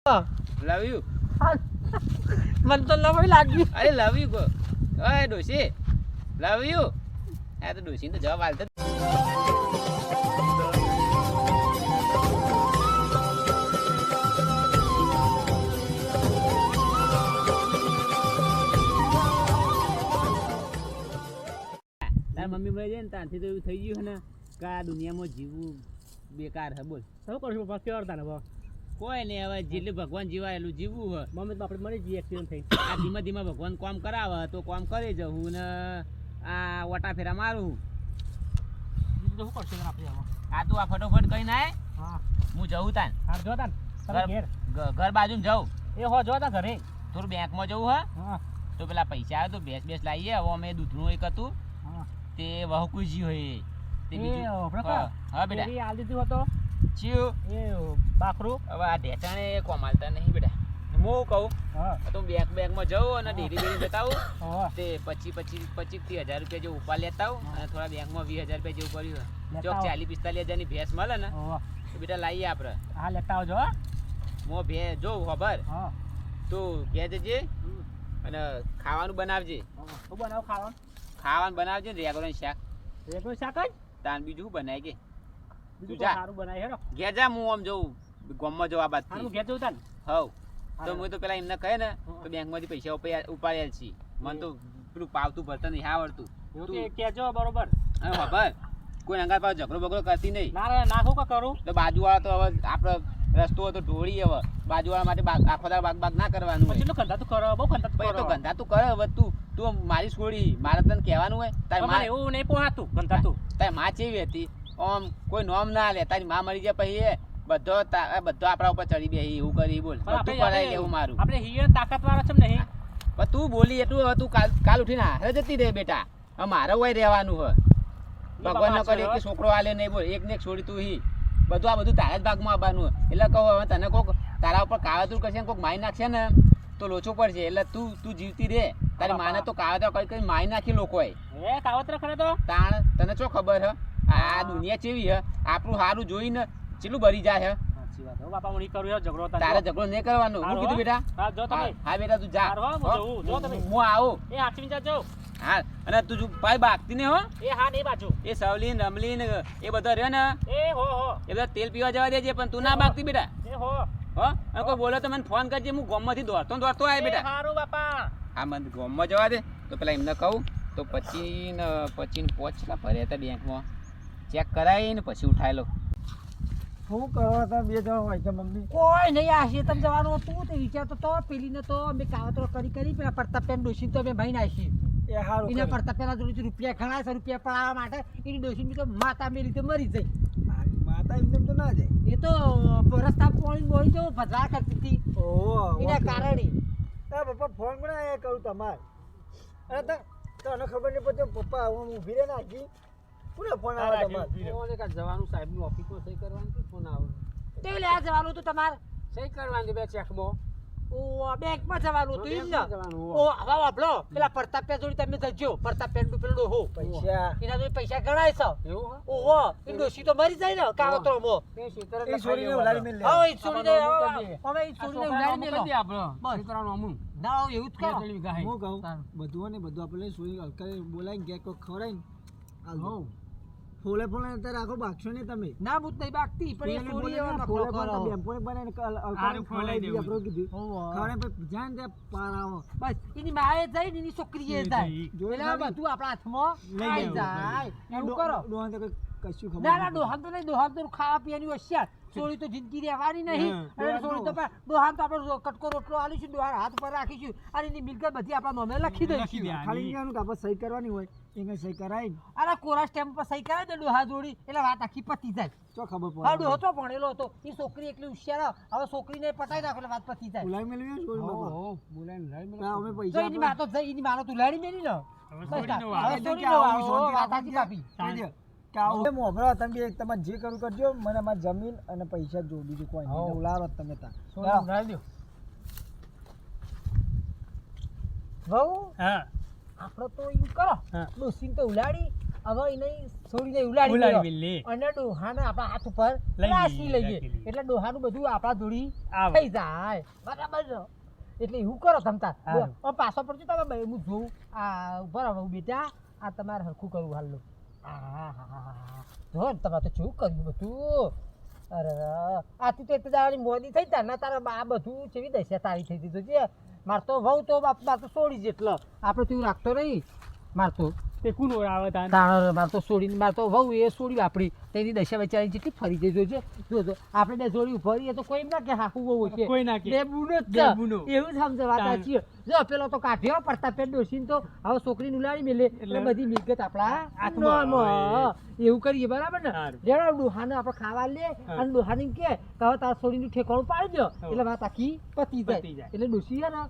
Love you મને તો લવ લાગ્યું. અરે લવ યુ કો ઓય ડોશી લવ યુ આ તો ડોશી તો જવાબ આલતો તાર મમ્મી ભાઈ જાય ને ત્યાંથી તો એવું થઈ ગયું ને કે આ દુનિયામાં જીવવું બેકાર હે બોલ શું કરશું પપ્પા કેવા હતા ને હવે કોઈ નહીં હવે જેટલું ભગવાન જીવાયેલું જીવવું હોય મમ્મી તો આપણે મરી જઈએ એક્સિડન્ટ થઈ. આ ધીમે ધીમે ભગવાન કામ કરાવે તો કામ કરી જવું ને આ વટા ફેરા મારું બીજું તો શું કરશું આપણે હવે? આ તું આ ફટોફટ કઈ ના હા હું જવું તાન હાર જો તાન તમે ઘેર ઘર બાજુ જાઉં એ હો જો તા ઘરે. થોડું બેંકમાં જવું હે હા તો પેલા પૈસા આવે તો બેસ લાવીએ હવે અમે દૂધનું એક હતું હા તે વહકુજી હોય તે બીજું હા બેટા એ આલ દીધું હતો ચિયું એ બાકરું. હવે આ ઢેટાણે કોમાલતા નહીં બેટા હું કહું હા તો બેંકમાં જાઉં અને ડેરી જતા આવું હા તે 25,000 રૂપિયા જેવું ઉપા લેતા આવું અને થોડા બેંકમાં 20,000 રૂપિયા જેવું કર્યું લેતા ચોક આવો. 40-45,000 ની ભેંસ મળે ને હા તો બેટા લાવીએ આપણે હા લેતા આવજો હા. મો ભે જો ખબર હા તું ઘેર જજે અને ખાવાનું બનાવજે શું બનાવું ખાવાનું? ખાવાનું બનાવજે ને રેગોનું શાક રેગનું શાક જ તાન બીજું શું બનાય કે બીજું જા. કોઈ સારું બનાવી હેડો. ઘેર જા હું આમ જઉં ગામમાં જવા હા બાદથી હું ઘેર જઉં તાન. હવ તો હું તો પેલા એમને કહે ને તો બેંકમાંથી પૈસા ઉપાડ્યા છે મને તો પેલું પાવતું ભરતા નહીં આવડતું એવું તું કે કહેજો બરોબર. હવે ખબર કોઈ અંગાર પાસે ઝઘડો બગડો કરતી નહીં ના રે નાખું કે કરું? તો બાજુવાળા તો હવે આપણે રસ્તો હોય તો ઢોળી હવે બાજુવાળા માટે આખો દાડો બાગ ના કરવાનું હોય પછી તો ગંધા તું કરો બહુ ગંધા તું પછી તો કરો. ગંધા તું કરે હવે તું મારી છોડી મારે તને કહેવાનું હોય તારી મને માં એવું નહીં પોહાતું ગંધા તું. તારી માં કેવી હતી આમ કોઈ નોમ ના લે તારી માં મરી જાય પછી એ બધો આપણા ઉપર ચડી બે એવું કરી બોલ પણ બધું કરાઈ લેવું મારું આપણે હિયર તાકાત વાળા છે નહીં. પણ તું બોલી એટલું હવે તું કાલ ઉઠીને હારે જતી રહે બેટા હવે મારે હોય રહેવાનું હોય ભગવાન ન કરે કે છોકરો આલે નહીં બોલ એક ને એક છોડી તું હી બધું તારા જ ભાગમાં આવવાનું હોય એટલે કહો હવે તને કોક તારા ઉપર કાવતરું કરશે કોક મારી નાખશે ને તો લોચો પડશે એટલે તું જીવતી રે તારી માને તો કાવતરા કરી મારી નાખી લોકોએ હે કાવતરા કરે તો તાણ તને શું ખબર હે આ દુનિયા કેવી હે આપણું સારું જોઈને ચેટલું ભરી જાય હે સાચી વાત હો બાપા હું નહીં કરું યાર ઝઘડો તારે. તારે ઝઘડો નહીં કરવાનો હું કીધું બેટા હા જો તમે. હા બેટા તું જા હારું હો, હું જઉં. જો તમે. હું આવું એ હાચવી જાજો. હા અને તું જો ભાઈ બાગતી ને હો એ હા નહીં બાજુ. એ સવલીન રમલીન એ બધા રહ્યો ને એ હો એ બધા તેલ પીવા જવા દેજે પણ તું ના બાગતી બેટા એ હો હો અને કોઈ બોલે તો મને ફોન કરજે હું ગામમાંથી દોડતો આવે બેટા હારું બાપા. હા મને ગામમાં જવા દે તો પેલા એમને કહું તો પછી પહોંચલા ભર્યા હતા બેંકમાં ચેક કરાવીને પછી ઉઠાઈ લો શું કરવા હતા બે જણા હોય છે મમ્મી? કોઈ નહીં આ શેતમ જવાનું હતું તે વિચારતો તો પેલીને તો અમે કાવતરો કરી પેલા પ્રતાપેન ડોશીને તો અમે ભાઈ નાખી એ હારું એના કર્યું. પ્રતાપેના જોડે રૂપિયા ઘણા છે રૂપિયા પડાવવા માટે એની ડોશીની તો માતા મેલી તો મરી જઈ. માતા એમને તો ના જાય. એ તો રસ્તા પોણી બોળી જો ભજવા કરતી હતી ઓહો એના કારણે. પપ્પા ફોન પણ આયા કરું તમારે અરે તને ખબર નહીં પડતી પપ્પા હું ઊભી રહે નાખી પૂરો ફોન આવે તમારે જવાનું સાહેબની ઓફિસમાં સહી કરવાની હતી ફોન આવે તે લે આ જવાનું હતું તમારે સહી કરવાની બે ચેકમાં ઓ બેંકમાં જવાનું હતું એમ ને ઓ હવે વાપરો પેલા પ્રતાપ્યા જોડે તમે જજો પ્રતાપ્યા નું પેલું હો પૈસા એના જોડે પૈસા ગણાય છે એવું ઓહો એ ડોશી તો મરી જાય ને કાવતરોમાં એ છોડીને ઉલાડી મેલ લે હવે એ છોડીને હવે એ છોડીને ઉલાડી મેલો બસ કરવાનું અમુન ના એવું જ કરો હું કહું બધું ને બધું આપણે સોઈ હલકા બોલાવીને ક્યાંક કોક ખવડાવીને આલજો. ફોલે ફોલે અત્યારે આખો બાગશો ને તમે ના બુત નહીં બાગતી પણ એ છોડી એવા નખરો કરો બેમ્પોને બનાવીને હલકા ખવડાવી દીધી આપણે કીધું ખવડાવીને પછી જાણ ત્યાં પાર આવો બસ એની માએ જાય ને એની છોકરીએ જાય જોઈ એટલે ખાલી. બધું આપણા હાથમાં લઈ આવી જાય. જાય એવું કરો ડોહાને તો કશું ખબર ના ના નથી. ડોહાન તો નહીં ડોહાન તો ખાવા પીવાની હોશિયાર સોળી તો જિંદગી રહેવાની નહીં હા, અને સોળી તો ડોહાન તો આપણે કટકો રોટલો આલીશું ડોહાન હાથ પર રાખીશું અને એની મિલકત બધી આપણા નામે લખી દઈશું ખાલી કહેવાનું કે આપણે સહી કરવાની હોય એને સહી કરાવીને અરે કોરા સ્ટેમ્પ પર સહી કરાવી દે ડોહા જોડી એટલે વાત આખી પતી જાય તો ખબર હા પડે ડોહો તો ભણેલો હતો એ છોકરી એટલી હોશિયાર હવે છોકરીને પટાઈ નાખો એટલે વાત પતી જાય ઉલાઈ મેળવી છોડી બાપા અમે તો પૈસા એની માતો જઈ એની માનો તું લાડી મેલી ને બસ તાર. હવે છોડી કે દો, આવું આવો, શાંતિ વાત રાખો સાચી કે કાપી. કે આવું મોભરા તમે બે તમારે જે કરવું કરજો મને મારી જમીન અને પૈસા જો બીજું કોઈ નહીં ઉલારો જ તમે તાર છોડી ઉડાડી દો. વહુ હા આપણે તો એમ કરો હા. ડોસીને તો ઉલાડી હવે એને છોડીને ઉલાડી મેલ્યો. અને ડોહાને આપણા હાથ ઉપર રાસી લઈએ એટલે ડોહાનું બધું આપણા જોડી થઈ જાય બરાબર છે. એટલે એવું કરો તમતા પાછો પડજો તમે બે હું જોઉં આ ઉભા રહો બેટા આ તમારે હરખું કરવું હાલ જો તમારે તો શું કર્યું બધું અરે આથી તો એટલી દાડાની મોદી થઈ તા ના તારા બા બધું કેવી દશા તારી થઈ દીધું છે. માર તો વહુ તો બાપ માર તો છોડી જેટલો આપણે તું રાખતો નહીં માર તો તે કોણ આવે માર તો છોડીને માર તો વહુ એ છોડી આપણી તેની દશા બચારી જેટલી ફરી જઈ જોજે જોજો આપણે બે જોડી ફરીએ તો કોઈ ના કે હાકું બહુ છે કોઈ ના કે બેબુનો જ છે એવું સમજે વાત સાચી જો પેલો તો કાઢ્યો પડતા પેટ ડોસીને તો હવે છોકરીને ઉલાડી મેલે એટલે બધી મિલકત આપણા હાથમાં એવું કરીએ બરાબર ને જેનો ડોહાને આપણે ખાવા લે અને ડોહાને કે હવે તારા છોડીનું ઠેકાણું પાડી દો એટલે વાત આખી પતી જાય એટલે ડોસી છે ને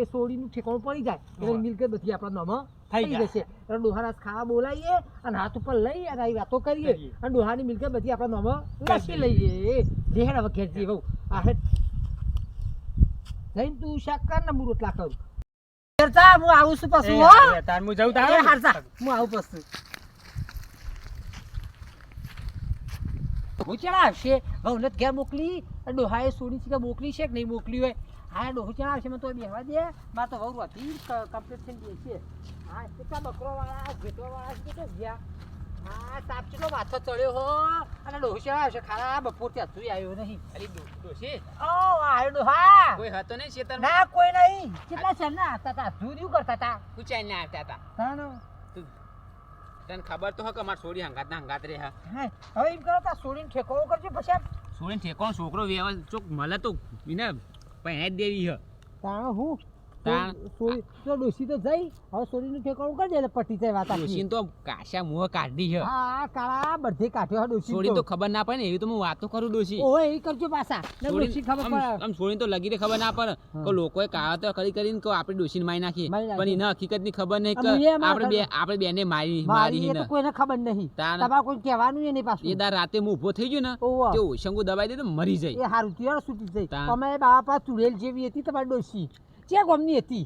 એ છોડીનું ઠેકાણું પડી જાય એટલે મિલકત બધી આપણા નામાં થઈ જશે એટલે ડોહાના ખાવા બોલાવીએ અને હાથ ઉપર લઈ અને આવી વાતો કરીએ અને ડોહાની મિલકત બધી આપણા નામાં લખી લઈએ જેહેડ હવે ઘેરજી બહુ આ હેડ લઈને તું શાક કર ને હું રોટલા કરું હું આવું છું પાછું હો હું જઉં હારસા હું આવું પાછું હું ચડા આવશે વહુને ઘેર મોકલી ડોહાએ સોની છે કે મોકલી છે કે નહીં મોકલી હોય હા ડોહું ચડા આવશે મને તો બેહવા દે મારે તો વહુ હતી કમ્પ્લીટ થઈને બેસીએ હા કેટલા બકરોવાળા ઘેટોવાળા છે તો ગયા હા તાપ કેટલો માથો ચડ્યો હો અને ડોહું ચડા આવશે ખારા બપોર ત્યાં તું આવ્યો નહીં અલી ડોશી ઓ આવ્યો ડોહા કોઈ હતો નહીં ખેતરમાં? ના કોઈ નહીં કેટલા છે ના હતા તા ધૂર્યું કરતા તા પૂછાય ના આવતા હતા. તાનો તને ખબર તો હે કે માર છોડી હંગાત રે હા. હા હવે એમ કરો તા છોડીને ઠેકાવો કરજો પછી છોડીને ઠેકોણ છોકરો વ્યવહાર ચોક મળે તો એને પહેણાઈ જ દેવી હે. તાણ હું તાણ સોરી તો ડોસી તો જઈ હવે સોરીનું ઠેકાણું કરી દે એટલે પટી જાય વાત આખી. ડોશીને તો કાશા મુહ કાઢી હે. હા કાળા બધે કાઢ્યો હા ડોસી છોડી તો ખબર ના પડે ને એવી તો હું વાતો કરું ડોશી. ઓય એ કરજો પાછા ને ડોસી ખબર પડે આમ છોડીને તો લગીને ખબર ના પડે કે લોકોએ કાળા તો કરીને કે આપણે ડોશીને મારી નાખી પણ એને હકીકતની ખબર નહીં કે આપણે બેને મારી એ તો કોઈને ખબર નહીં તમારે કોઈ કહેવાનું નહીં પાછું. એ દાર રાતે હું ઊભો થઈ ગયો ને તે ઓશંગુ દબાઈ દે તો મરી જાય. એ હારું તું છૂટી જાય તમે બાપા ચુડેલ જેવી હતી તમારી ડોસી ચે ગમની હતી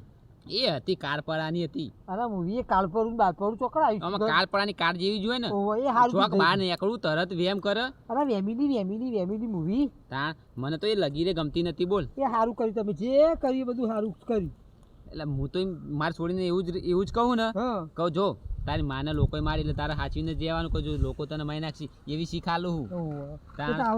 એ હતી કાળપરાની હતી. અરે મૂવી કાળપરું બાળપરું ચોકડ આમાં આવ્યું કાળપરાની કાર જેવી જોઈએ ને એ હારું ચોક બહાર નીકળું તરત વેમ કરે. અરે વેમિલી મૂવી તા મને તો એ લગીરે ગમતી નથી બોલ. એ હારું કર્યું તમે જે કર્યું બધું હારું કર્યું. એટલે હું તો મારે છોડીને એવું જ કહું ને કહું જો તારી માને લોકોએ મારી એટલે તારે સાચવીને જવાનું કહું જો લોકો તને મારી નાખી એવી શીખાલું હું.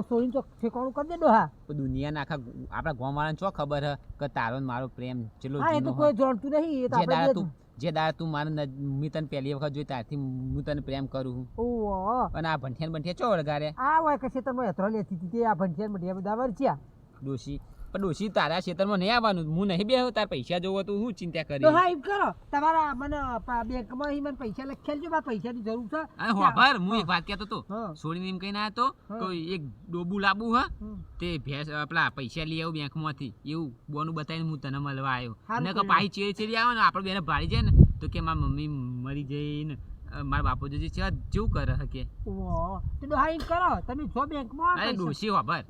છોડીને ચોક ઠેકાણું કરી દે ડોહા. દુનિયાના આખા આપણા ગામવાળાને ચો ખબર હે કે તારો ને મારો પ્રેમ ચેલો હા એ તો કોઈ જાણતું નહીં એ તો આપણે જે દાડા તું મારે મેં તને પહેલી વખત જોઈ ત્યારથી હું તને પ્રેમ કરું છું. અને આ ભંઠિયા ચો વળગારે આ હોય કે ખેતરમાં હેતરો લેતી હતી તે આ ભંઠિયા ભંઠિયા બધા વરચ્યા ડોશી પણ ડોશી તારા ખેતરમાં નહીં આવવાનું હું નહીં બેહું તાર પૈસા જોવો તો હું ચિંતા કરી. તો હા એમ કરો તમારા મને બેંકમાં મને પૈસા લખેલ છે મારે પૈસાની જરૂર છે. હા હોભર હું એક વાત કહેતો તો છોડીને એમ કહીને આવ્યો તો એક ડોબું લાબુ હ તે ભેંસ પેલા પૈસા લઈ આવું બેંકમાંથી એવું બોનું બતાવીને હું તને મળવા આવ્યો ને કે પાછી ચેડી આવે ને આપણે બેને ભાડી જાય ને તો કે મારી મમ્મી મરી જઈ ને મારા બાપુજી છે જેવું કરે હકે. તો હા એમ કરો તમે જો બેંકમાં અરે ડોશી હોભર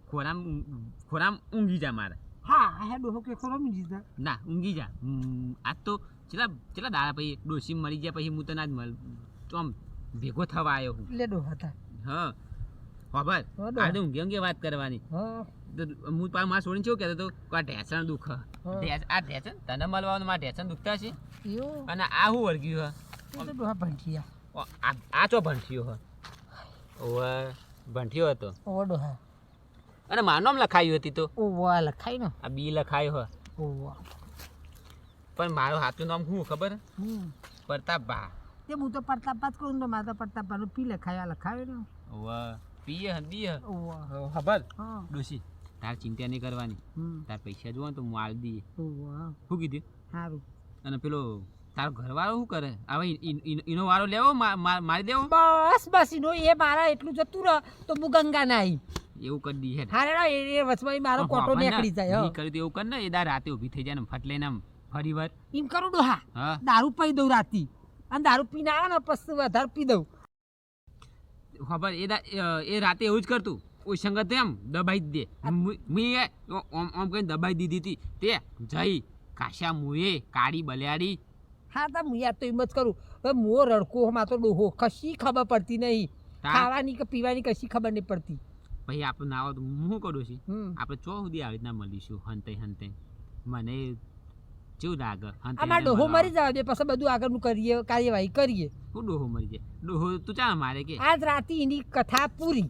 ખોરામ ઊંઘી જા મારે. હા હે ડોહો કે ખોરામ ઊંઘી જા ના ઊંઘી જા આજ તો ચેલા દાડા પછી ડોશી મરી ગયા પછી હું તને આજ તો આમ ભેગો થવા આવ્યો હું. લે ડોહા હતા હા ખબર આજે ઊંઘે વાત કરવાની. હું પાછું મારા છોડીને કેવું કહેતો હતો કે આ ઢેસણ દુઃખ આ ઢેસણ તને મળવાનું મારા ઢેસણ દુખતા છે અને આ શું વળગ્યું હે ડોહા ભંઠિયા આ ચો ભંઠિયો હ ઓવે ભંઠિયો હતો ઓ ડોહા અને મારું નામ લખાયું હતી તો ઓવા લખાય ને આ બી લખાયો હ ઓવા પણ મારું સાચું નામ શું ખબર પ્રતાપ ભા. તે હું તો પ્રતાપ જ કહું તો મારે તો પ્રતાપ ભાનું પી લખાયો ને ઓવે પીએ બી ઓવા ખબર ડોશી તાર ચિંતા નહીં કરવાની તાર પૈસા જોવા તો હું આલ દઈએ. શું કીધું સારું અને પેલો તારો ઘરવાળો શું કરે હવે એનો વારો લેવો મારી દેવો બસ એનો એ મારા એટલું જતું રહ તો હું ગંગા ના આવી એવું કરી દી હે. હારેડા એ વચમાં મારો કોટો નીકળી જાય નહીં કર્યું તો એવું કર ને એ દાર રાતે ઊભી થઈ જાય ને ફટ લઈને આમ ફરી વાર એમ કરું ડોહા હા દારૂ પી દઉં રાતી અને દારૂ પીને આવે ને પછી વધારે પી દઉં. ખબર એ રાતે એવું જ કરતું ઓય સંગત એમ દબાઈ જ દે મેં આમ કઈ દબાઈ દીધી હતી તે જઈ કાશા મુએ કાળી બલિયાડી હા તો હું યાદ તો એમ જ કરું હવે મો રડકો માં તો ડોહો કશી ખબર પડતી નહીં ખાવાની કે પીવાની કશી ખબર નહીં પડતી પછી આપણે ના આવો તો હું કરું છું હમ આપણે ચો સુધી આવી રીતના મળીશું હંતે હંતે મને કેવું લાગે હંતે અમાર ડોહો મરી જાવ દે પછી બધું આગળનું કરીએ કાર્યવાહી કરીએ હું ડોહો મરી જાય ડોહો તું ચાલ મારે કે આજ રાતે એની કથા પૂરી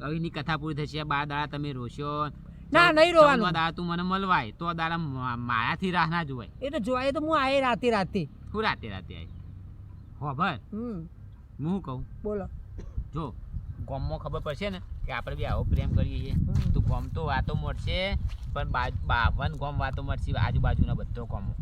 હવે એની કથા પૂરી થશે 12 દાડા તમે રોશો ના નહીં રોવાનું 14 દાડા તું મને મળવાય તો દાડા માયાથી રાહ ના જોવાય એ તો જોવાય તો હું આયે રાતે હું રાતે આવી હોભર હું કહું બોલો જો ગોમમાં ખબર પડશે ને કે આપણે બી આવો પ્રેમ કરીએ છીએ તો ગોમ તો વાતો મળશે પણ બાવન ગોમ વાતો મળશે આજુબાજુના બધો ગોમો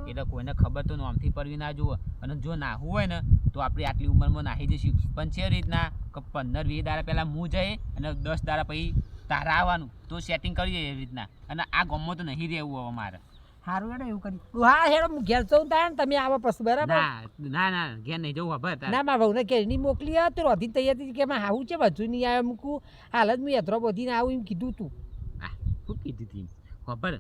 એટલે કોઈને ખબર તો નોમથી પડવી ના જુઓ અને જો નાહવું હોય ને તો આપણે આટલી ઉંમરમાં નાહી જઈશું પણ છે રીતના કે 15-20 દાડા પહેલાં હું જઈએ અને 10 દાડા પછી તારા આવવાનું તો સેટિંગ કરીએ એવી રીતના અને આ ગોમમાં તો નહીં રહેવું હવે મારે સારું હેડો એવું કરી હા હેડો હું ઘેર જઉં તાણ તમે આવો પછી બરાબર ના ઘેર નહીં જવું ખબર ના મારા ભાઉને ઘેર ની મોકલી આ તો રોધી તૈયાર કે એમાં આવું છે બધું નહીં આવે મૂકું હાલ જ હું યત્રો બધીને આવું એમ કીધું તું શું કીધું તી ખબર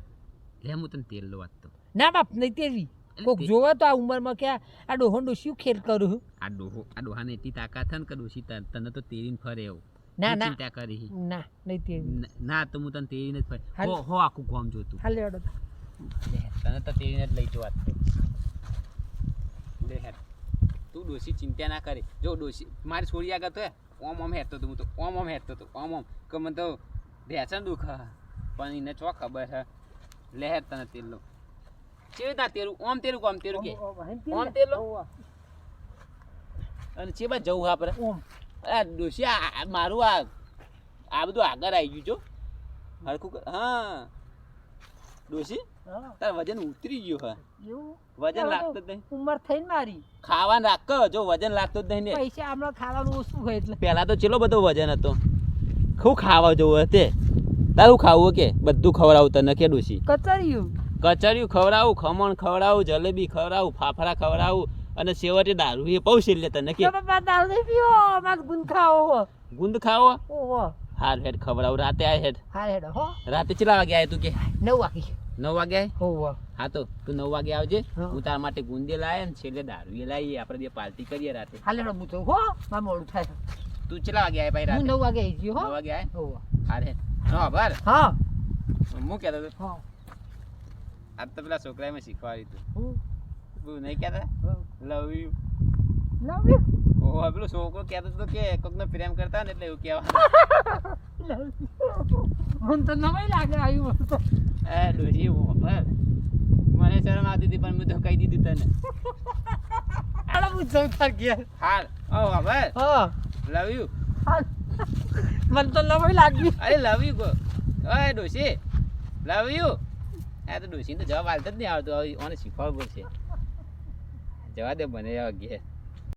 લે હું તને તેલ લો વાત તો ના બાપ નહીં તેવી કોક જોવે તો આ ઉંમરમાં કે આ ડોહો ડોસ્યું ખેલ કરું આ ડોહાને એટલી તાકાત છે ને કે ડોશી તને તો તેરીને ફરે એવું ના ના ચિંતા કરી ના નહીં તેવી ના તો હું તને તેરીને જ ફરે હો આખું ગામ જોતું હાલ હેડો તને તો તેરીને જ લઈ જો વાત તો લે હેડ તું ડોશી ચિંતા ના કરે જો ડોશી મારી છોડી આગળ તો ઓમ હેરતો તો હું તો ઓમ હેરતો તો ઓમ કે મને તો ભેસણ દુખ પણ એને ચો ખબર છે લે હેડ તને તેલ લો ચેવી ના તેરું ઓમ તેરું કે ઓમ તેલ લો અને ચેવા જવું આપણે આ ડોશી મારું આ બધું આગળ આવી ગયું છો હરખું હા ડોશી તાર વજન ઉતરી ગયું હા વજન લાગતું જ નહીં ઉંમર થઈને મારી ખાવાનું રાખ જો વજન લાગતું જ નહીં ને પૈસા હમણાં ખાવાનું ઓછું હોય એટલે પહેલા તો ચેલો બધો વજન હતો ખૂબ ખાવા જવું હતે તારું ખાવું કે બધું ખવડાવું તને કે ડોશી કચરિયું ખવડાવું ખમણ ખવડાવું જલેબી ખવડાવું ફાફડા ખવડાવું અને છેવટે દારૂ એ પૌશે લે તને કે ગુંદ ખાવો હાર હેડ ખવડાવું રાતે આ હેડ રાતે કેટલા વાગે આય તું કે 9 વાગે આય હા તો તું 9 વાગે આવજે હું તારા માટે ગુંદે લાય ને છેલ્લે દારૂ એ લાવીએ આપણે બે પાર્ટી કરીએ રાતે તું કેટલા વાગે આય ભાઈ રાતે 9 વાગે આવી ગયો 9 વાગે આય હાર હેડ હા બાર હું કહેતો હતો આજ તો પેલા છોકરાએ મેં શીખવાડ્યું તું નહીં કહેતા લવ યુ ઓહો પેલો છોકરો કહેતો હતો કે કોકને પ્રેમ કરતા ને એટલે એવું કહેવાનું મને તો નવાઈ લાગે આવ્યું એ ડોશી ખબર મને શરમ આવતી હતી પણ મેં તો કહી દીધું તને હાલ ઓ ખબર લવ યુ મને તો નવાઈ લાગી અરે લવ યુ કો ઓય ડોશી લવ યુ આ તો ડોશી તો જવાબ હાલતો જ નહીં આવતો ઓને શીખવાડવું પડશે જવા દે મને ઘેર